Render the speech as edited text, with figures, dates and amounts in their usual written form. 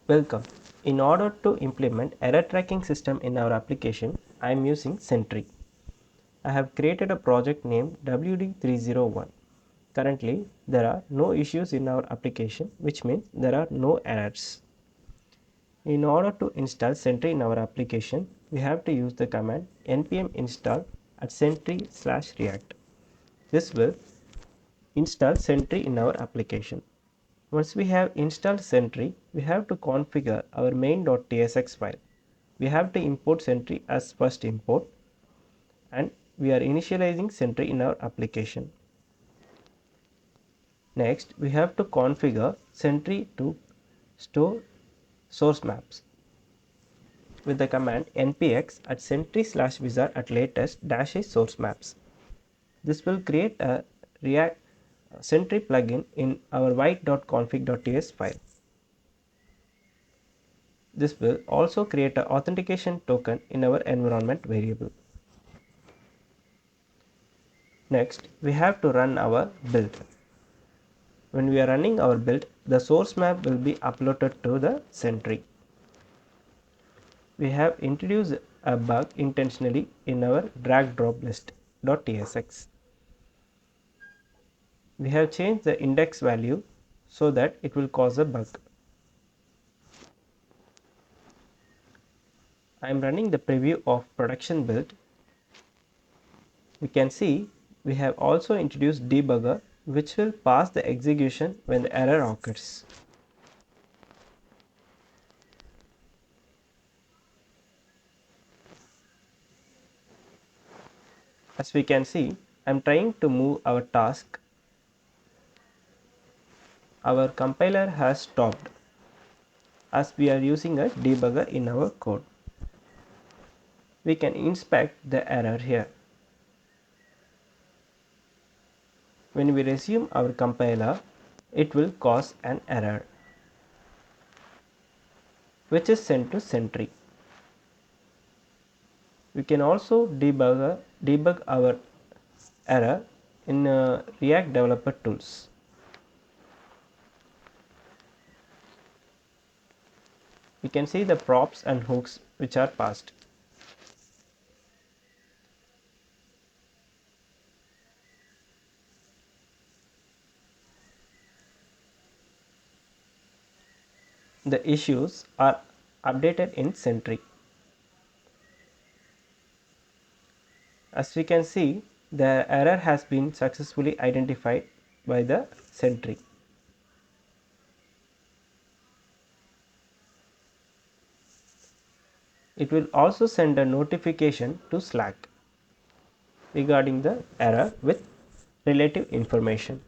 Welcome. In order to implement error tracking system in our application, I am using Sentry. I have created a project named WD301. Currently, there are no issues in our application, which means there are no errors. In order to install Sentry in our application, we have to use the command npm install at sentry/react. This will install Sentry in our application. Once we have installed Sentry, we have to configure our main.tsx file. We have to import Sentry as first import, and we are initializing Sentry in our application. Next, we have to configure Sentry to store source maps with the command npx at sentry/wizard at latest -a source maps. This will create a React Sentry plugin in our white.config.ts file. This will also create an authentication token in our environment variable. Next, we have to run our build. When we are running our build, the source map will be uploaded to the Sentry. We have introduced a bug intentionally in our drag drop list.tsx. We have changed the index value so that it will cause a bug. I am running the preview of production build. We can see we have also introduced debugger, which will pass the execution when the error occurs. As we can see, I am trying to move our task. Our compiler has stopped as we are using a debugger in our code. We can inspect the error here. When we resume our compiler, it will cause an error, which is sent to Sentry. We can also debug our error in React Developer Tools. We can see the props and hooks which are passed. The issues are updated in Sentry. As we can see, the error has been successfully identified by the Sentry. It will also send a notification to Slack regarding the error with relative information.